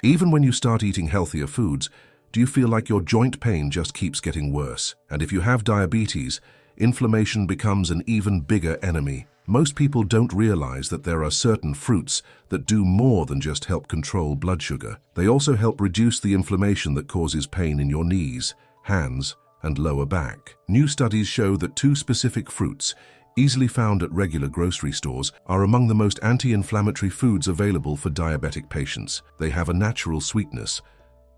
Even when you start eating healthier foods, do you feel like your joint pain just keeps getting worse? And if you have diabetes, inflammation becomes an even bigger enemy. Most people don't realize that there are certain fruits that do more than just help control blood sugar. They also help reduce the inflammation that causes pain in your knees, hands, and lower back. New studies show that two specific fruits, easily found at regular grocery stores, are among the most anti-inflammatory foods available for diabetic patients. They have a natural sweetness,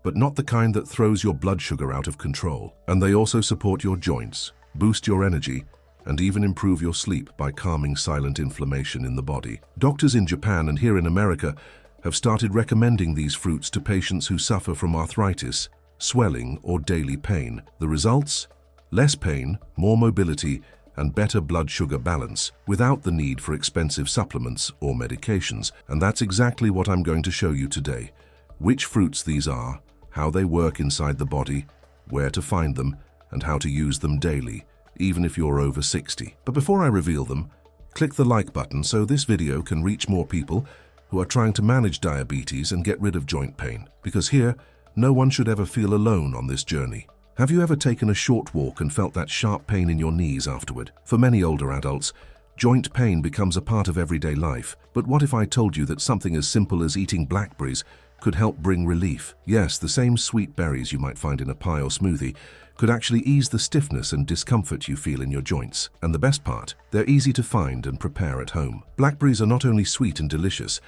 but not the kind that throws your blood sugar out of control. And they also support your joints, boost your energy, and even improve your sleep by calming silent inflammation in the body. Doctors in Japan and here in America have started recommending these fruits to patients who suffer from arthritis, swelling, or daily pain. The results? Less pain, more mobility, and better blood sugar balance without the need for expensive supplements or medications. And that's exactly what I'm going to show you today. Which fruits these are, how they work inside the body, where to find them, and how to use them daily, even if you're over 60. But before I reveal them, click the like button so this video can reach more people who are trying to manage diabetes and get rid of joint pain. Because here, no one should ever feel alone on this journey. Have you ever taken a short walk and felt that sharp pain in your knees afterward? For many older adults, joint pain becomes a part of everyday life. But what if I told you that something as simple as eating blackberries could help bring relief? Yes, the same sweet berries you might find in a pie or smoothie could actually ease the stiffness and discomfort you feel in your joints. And the best part, they're easy to find and prepare at home. Blackberries are not only sweet and delicious,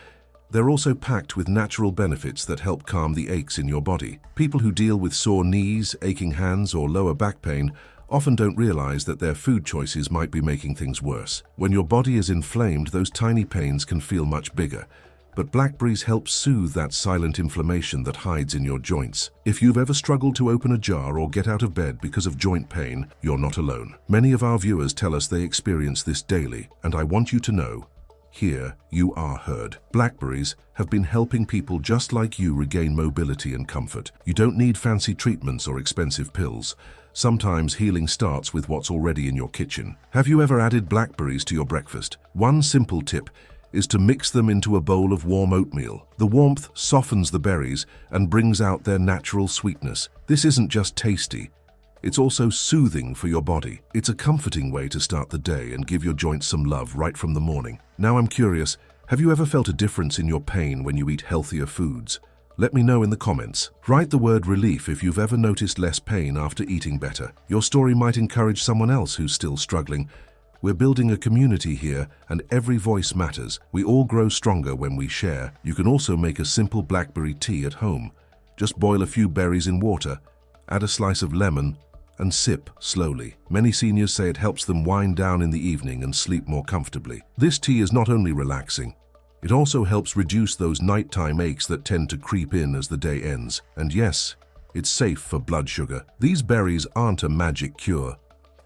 they're also packed with natural benefits that help calm the aches in your body. People who deal with sore knees, aching hands, or lower back pain often don't realize that their food choices might be making things worse. When your body is inflamed, those tiny pains can feel much bigger. But blackberries help soothe that silent inflammation that hides in your joints. If you've ever struggled to open a jar or get out of bed because of joint pain, you're not alone. Many of our viewers tell us they experience this daily, and I want you to know, here you are heard. Blackberries have been helping people just like you regain mobility and comfort. You don't need fancy treatments or expensive pills. Sometimes healing starts with what's already in your kitchen. Have you ever added blackberries to your breakfast? One simple tip is to mix them into a bowl of warm oatmeal. The warmth softens the berries and brings out their natural sweetness. This isn't just tasty, it's also soothing for your body. It's a comforting way to start the day and give your joints some love right from the morning. Now I'm curious, have you ever felt a difference in your pain when you eat healthier foods? Let me know in the comments. Write the word relief if you've ever noticed less pain after eating better. Your story might encourage someone else who's still struggling. We're building a community here, and every voice matters. We all grow stronger when we share. You can also make a simple blackberry tea at home. Just boil a few berries in water, add a slice of lemon, and sip slowly. Many seniors say it helps them wind down in the evening and sleep more comfortably. This tea is not only relaxing, it also helps reduce those nighttime aches that tend to creep in as the day ends. And yes, it's safe for blood sugar. These berries aren't a magic cure,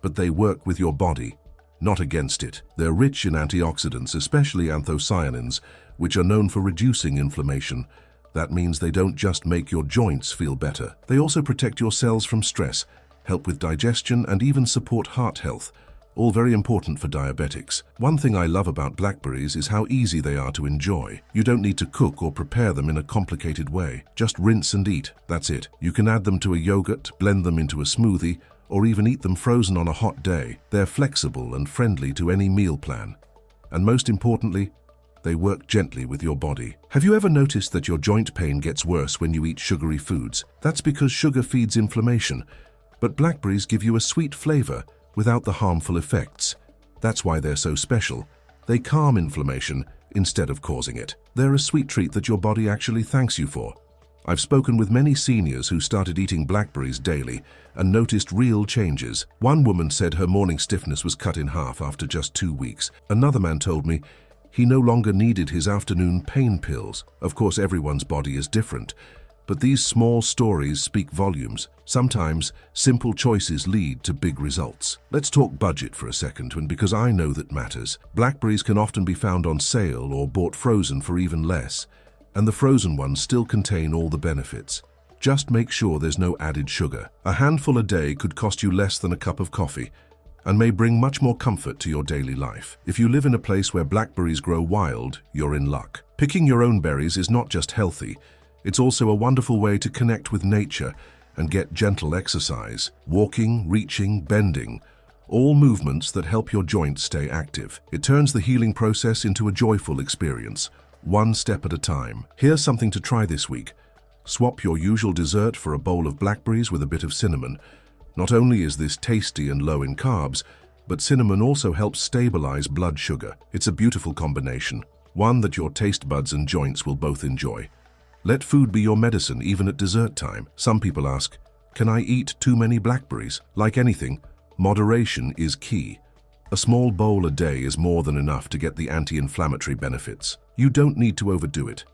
but they work with your body, not against it. They're rich in antioxidants, especially anthocyanins, which are known for reducing inflammation. That means they don't just make your joints feel better. They also protect your cells from stress, help with digestion, and even support heart health, all very important for diabetics. One thing I love about blackberries is how easy they are to enjoy. You don't need to cook or prepare them in a complicated way. Just rinse and eat, that's it. You can add them to a yogurt, blend them into a smoothie, or even eat them frozen on a hot day. They're flexible and friendly to any meal plan. And most importantly, they work gently with your body. Have you ever noticed that your joint pain gets worse when you eat sugary foods? That's because sugar feeds inflammation. But blackberries give you a sweet flavor without the harmful effects. That's why they're so special. They calm inflammation instead of causing it. They're a sweet treat that your body actually thanks you for. I've spoken with many seniors who started eating blackberries daily and noticed real changes. One woman said her morning stiffness was cut in half after just 2 weeks. Another man told me he no longer needed his afternoon pain pills. Of course, everyone's body is different, but these small stories speak volumes. Sometimes, simple choices lead to big results. Let's talk budget for a second, and because I know that matters. Blackberries can often be found on sale or bought frozen for even less, and the frozen ones still contain all the benefits. Just make sure there's no added sugar. A handful a day could cost you less than a cup of coffee, and may bring much more comfort to your daily life. If you live in a place where blackberries grow wild, you're in luck. Picking your own berries is not just healthy, It's also a wonderful way to connect with nature and get gentle exercise. Walking, reaching, bending, all movements that help your joints stay active. It turns the healing process into a joyful experience, one step at a time. Here's something to try this week. Swap your usual dessert for a bowl of blackberries with a bit of cinnamon. Not only is this tasty and low in carbs, but cinnamon also helps stabilize blood sugar. It's a beautiful combination, one that your taste buds and joints will both enjoy. Let food be your medicine even at dessert time. Some people ask, can I eat too many blackberries? Like anything, moderation is key. A small bowl a day is more than enough to get the anti-inflammatory benefits. You don't need to overdo it.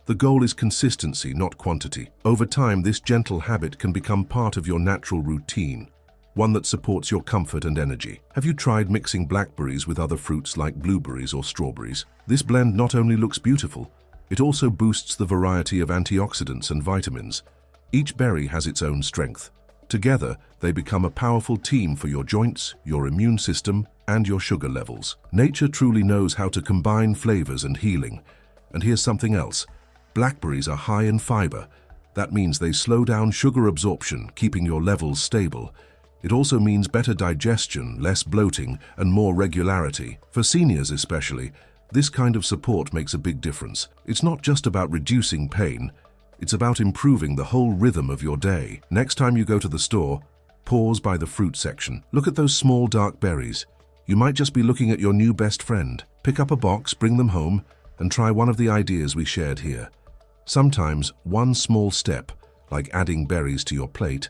The goal is consistency, not quantity. Over time, this gentle habit can become part of your natural routine, one that supports your comfort and energy. Have you tried mixing blackberries with other fruits like blueberries or strawberries? This blend not only looks beautiful, it also boosts the variety of antioxidants and vitamins. Each berry has its own strength. Together, they become a powerful team for your joints, your immune system, and your sugar levels. Nature truly knows how to combine flavors and healing. And here's something else. Blackberries are high in fiber. That means they slow down sugar absorption, keeping your levels stable. It also means better digestion, less bloating, and more regularity. For seniors especially, this kind of support makes a big difference. It's not just about reducing pain, it's about improving the whole rhythm of your day. Next time you go to the store, pause by the fruit section. Look at those small dark berries. You might just be looking at your new best friend. Pick up a box, bring them home, and try one of the ideas we shared here. Sometimes one small step, like adding berries to your plate,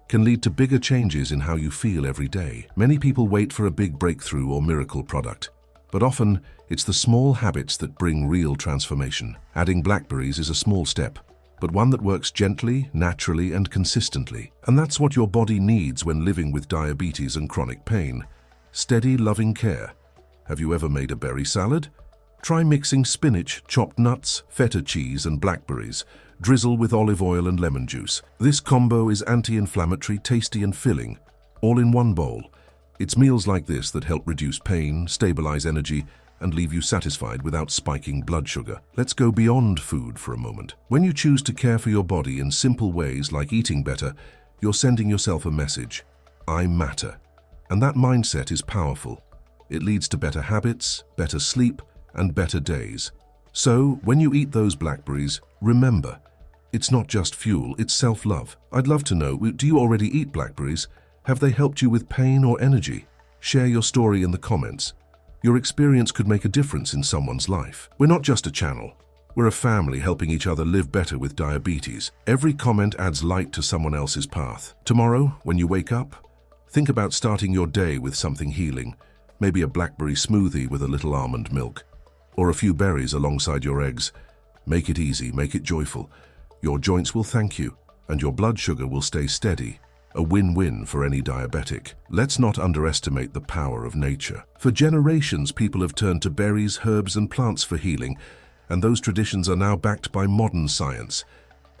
can lead to bigger changes in how you feel every day. Many people wait for a big breakthrough or miracle product, but often it's the small habits that bring real transformation. Adding blackberries is a small step, but one that works gently, naturally, and consistently. And that's what your body needs when living with diabetes and chronic pain. Steady, loving care. Have you ever made a berry salad? Try mixing spinach, chopped nuts, feta cheese, and blackberries. Drizzle with olive oil and lemon juice. This combo is anti-inflammatory, tasty, and filling, all in one bowl. It's meals like this that help reduce pain, stabilize energy, and leave you satisfied without spiking blood sugar. Let's go beyond food for a moment. When you choose to care for your body in simple ways like eating better, you're sending yourself a message. I matter. And that mindset is powerful. It leads to better habits, better sleep, and better days. So, when you eat those blackberries, remember, it's not just fuel, it's self-love. I'd love to know, do you already eat blackberries? Have they helped you with pain or energy? Share your story in the comments. Your experience could make a difference in someone's life. We're not just a channel. We're a family helping each other live better with diabetes. Every comment adds light to someone else's path. Tomorrow, when you wake up, think about starting your day with something healing. Maybe a blackberry smoothie with a little almond milk, or a few berries alongside your eggs. Make it easy, make it joyful. Your joints will thank you, and your blood sugar will stay steady. A win-win for any diabetic. Let's not underestimate the power of nature. For generations, people have turned to berries, herbs, and plants for healing, and those traditions are now backed by modern science.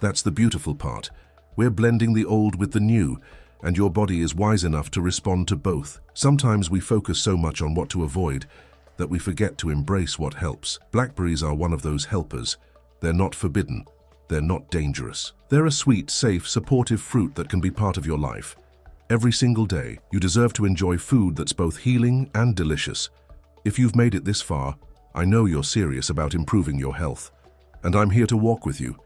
That's the beautiful part. We're blending the old with the new, and your body is wise enough to respond to both. Sometimes we focus so much on what to avoid that we forget to embrace what helps. Blackberries are one of those helpers. They're not forbidden. They're not dangerous. They're a sweet, safe, supportive fruit that can be part of your life. Every single day, you deserve to enjoy food that's both healing and delicious. If you've made it this far, I know you're serious about improving your health. And I'm here to walk with you.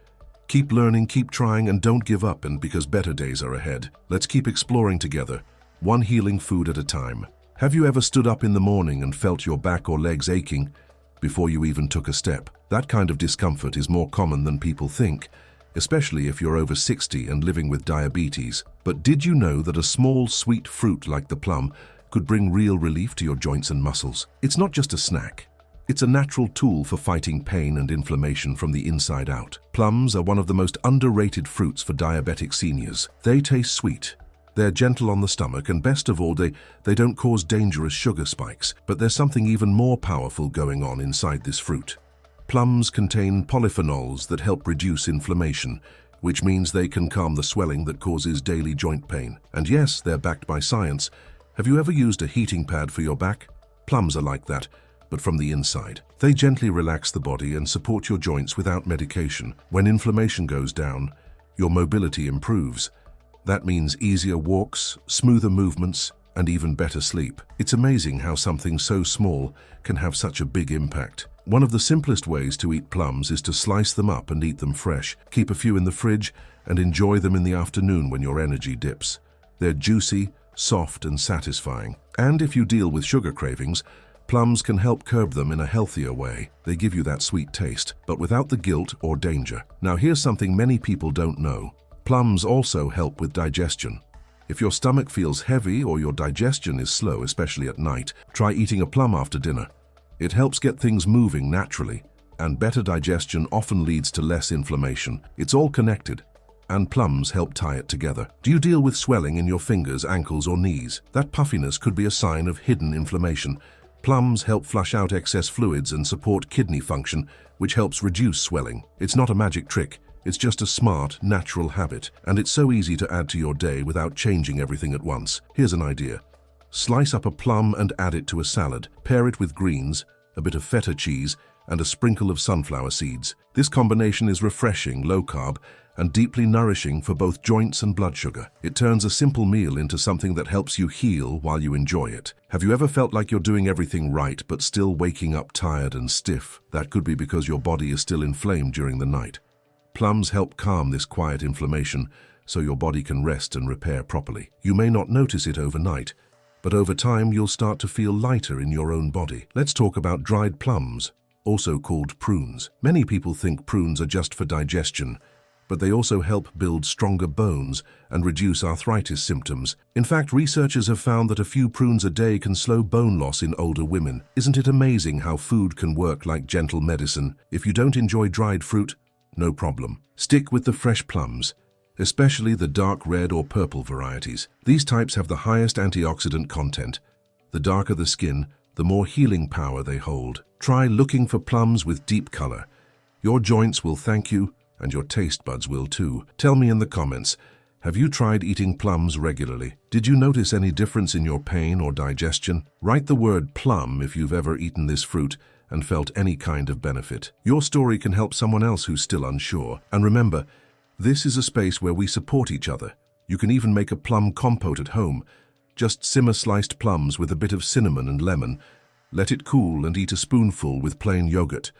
Keep learning, keep trying, and don't give up, and because better days are ahead. Let's keep exploring together, one healing food at a time. Have you ever stood up in the morning and felt your back or legs aching before you even took a step? That kind of discomfort is more common than people think, especially if you're over 60 and living with diabetes. But did you know that a small, sweet fruit like the plum could bring real relief to your joints and muscles? It's not just a snack. It's a natural tool for fighting pain and inflammation from the inside out. Plums are one of the most underrated fruits for diabetic seniors. They taste sweet. They're gentle on the stomach, and best of all, they don't cause dangerous sugar spikes. But there's something even more powerful going on inside this fruit. Plums contain polyphenols that help reduce inflammation, which means they can calm the swelling that causes daily joint pain. And yes, they're backed by science. Have you ever used a heating pad for your back? Plums are like that. but from the inside. They gently relax the body and support your joints without medication. When inflammation goes down, your mobility improves. That means easier walks, smoother movements, and even better sleep. It's amazing how something so small can have such a big impact. One of the simplest ways to eat plums is to slice them up and eat them fresh. Keep a few in the fridge and enjoy them in the afternoon when your energy dips. They're juicy, soft, and satisfying. And if you deal with sugar cravings, plums can help curb them in a healthier way. They give you that sweet taste, but without the guilt or danger. Now here's something many people don't know. Plums also help with digestion. If your stomach feels heavy or your digestion is slow, especially at night, try eating a plum after dinner. It helps get things moving naturally, and better digestion often leads to less inflammation. It's all connected, and plums help tie it together. Do you deal with swelling in your fingers, ankles, or knees? That puffiness could be a sign of hidden inflammation. Plums help flush out excess fluids and support kidney function, which helps reduce swelling. It's not a magic trick. It's just a smart, natural habit, and it's so easy to add to your day without changing everything at once. Here's an idea. Slice up a plum and add it to a salad. Pair it with greens, a bit of feta cheese, and a sprinkle of sunflower seeds. This combination is refreshing, low-carb, and deeply nourishing for both joints and blood sugar. It turns a simple meal into something that helps you heal while you enjoy it. Have you ever felt like you're doing everything right but still waking up tired and stiff? That could be because your body is still inflamed during the night. Plums help calm this quiet inflammation so your body can rest and repair properly. You may not notice it overnight, but over time you'll start to feel lighter in your own body. Let's talk about dried plums, also called prunes. Many people think prunes are just for digestion, but they also help build stronger bones and reduce arthritis symptoms. In fact, researchers have found that a few prunes a day can slow bone loss in older women. Isn't it amazing how food can work like gentle medicine? If you don't enjoy dried fruit, no problem. Stick with the fresh plums, especially the dark red or purple varieties. These types have the highest antioxidant content. The darker the skin, the more healing power they hold. Try looking for plums with deep color. Your joints will thank you, and your taste buds will too. Tell me in the comments, have you tried eating plums regularly? Did you notice any difference in your pain or digestion? Write the word plum if you've ever eaten this fruit and felt any kind of benefit. Your story can help someone else who's still unsure. And remember, this is a space where we support each other. You can even make a plum compote at home. Just simmer sliced plums with a bit of cinnamon and lemon. Let it cool and eat a spoonful with plain yogurt.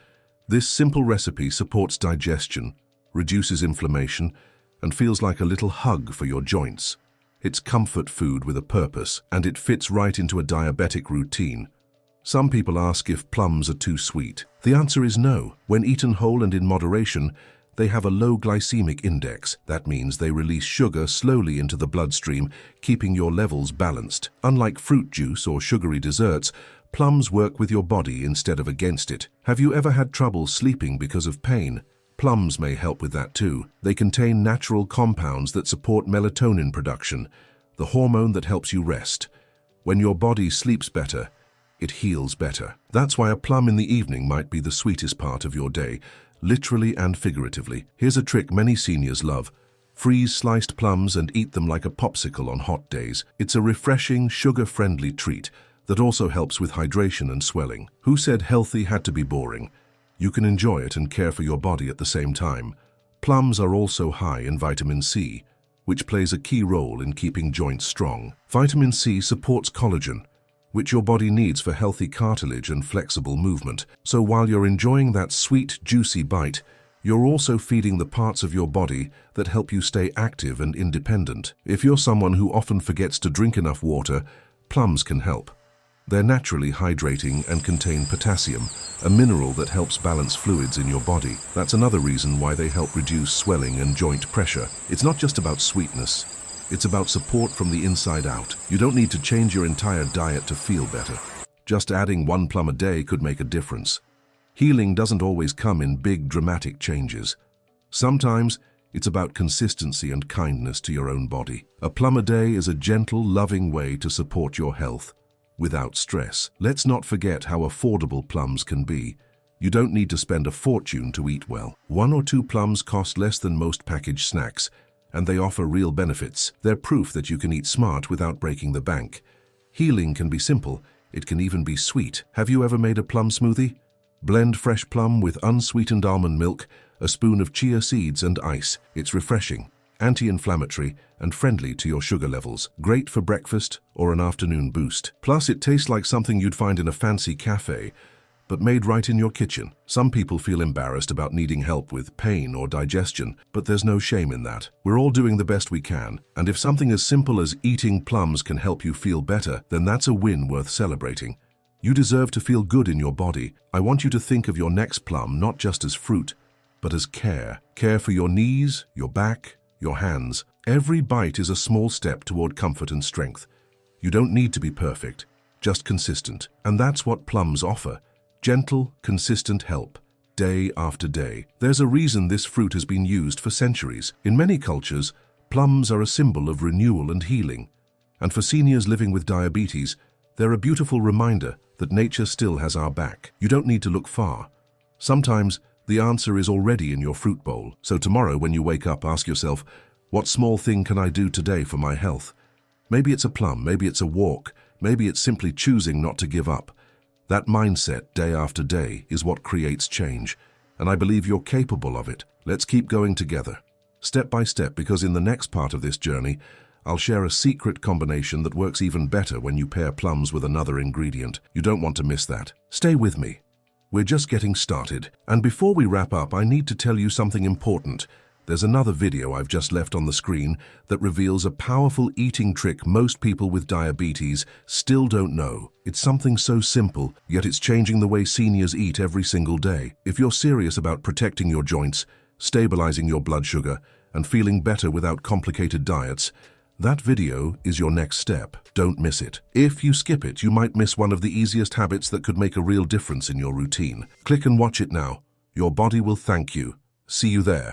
This simple recipe supports digestion, reduces inflammation, and feels like a little hug for your joints. It's comfort food with a purpose, and it fits right into a diabetic routine. Some people ask if plums are too sweet. The answer is no. When eaten whole and in moderation, they have a low glycemic index. That means they release sugar slowly into the bloodstream, keeping your levels balanced. Unlike fruit juice or sugary desserts, plums work with your body instead of against it. Have you ever had trouble sleeping because of pain? Plums may help with that too. They contain natural compounds that support melatonin production, the hormone that helps you rest. When your body sleeps better, it heals better. That's why a plum in the evening might be the sweetest part of your day, literally and figuratively. Here's a trick many seniors love. Freeze sliced plums and eat them like a popsicle on hot days. It's a refreshing, sugar-friendly treat that also helps with hydration and swelling. Who said healthy had to be boring? You can enjoy it and care for your body at the same time. Plums are also high in vitamin C, which plays a key role in keeping joints strong. Vitamin C supports collagen, which your body needs for healthy cartilage and flexible movement. So while you're enjoying that sweet, juicy bite, you're also feeding the parts of your body that help you stay active and independent. If you're someone who often forgets to drink enough water, plums can help. They're naturally hydrating and contain potassium, a mineral that helps balance fluids in your body. That's another reason why they help reduce swelling and joint pressure. It's not just about sweetness. It's about support from the inside out. You don't need to change your entire diet to feel better. Just adding one plum a day could make a difference. Healing doesn't always come in big, dramatic changes. Sometimes it's about consistency and kindness to your own body. A plum a day is a gentle, loving way to support your health without stress. Let's not forget how affordable plums can be. You don't need to spend a fortune to eat well. 1 or 2 plums cost less than most packaged snacks, and they offer real benefits. They're proof that you can eat smart without breaking the bank. Healing can be simple. It can even be sweet. Have you ever made a plum smoothie? Blend fresh plum with unsweetened almond milk, a spoon of chia seeds and ice. It's refreshing, anti-inflammatory, and friendly to your sugar levels. Great for breakfast or an afternoon boost. Plus, it tastes like something you'd find in a fancy cafe, but made right in your kitchen. Some people feel embarrassed about needing help with pain or digestion, but there's no shame in that. We're all doing the best we can, and if something as simple as eating plums can help you feel better, then that's a win worth celebrating. You deserve to feel good in your body. I want you to think of your next plum not just as fruit, but as care. Care for your knees, your back, your hands. Every bite is a small step toward comfort and strength. You don't need to be perfect, just consistent. And that's what plums offer. Gentle, consistent help, day after day. There's a reason this fruit has been used for centuries. In many cultures, plums are a symbol of renewal and healing. And for seniors living with diabetes, they're a beautiful reminder that nature still has our back. You don't need to look far. Sometimes the answer is already in your fruit bowl. So tomorrow when you wake up, ask yourself, what small thing can I do today for my health? Maybe it's a plum, maybe it's a walk, maybe it's simply choosing not to give up. That mindset, day after day, is what creates change, and I believe you're capable of it. Let's keep going together, step by step, because in the next part of this journey, I'll share a secret combination that works even better when you pair plums with another ingredient. You don't want to miss that. Stay with me. We're just getting started, and before we wrap up, I need to tell you something important. There's another video I've just left on the screen that reveals a powerful eating trick most people with diabetes still don't know. It's something so simple, yet it's changing the way seniors eat every single day. If you're serious about protecting your joints, stabilizing your blood sugar, and feeling better without complicated diets, that video is your next step. Don't miss it. If you skip it, you might miss one of the easiest habits that could make a real difference in your routine. Click and watch it now. Your body will thank you. See you there.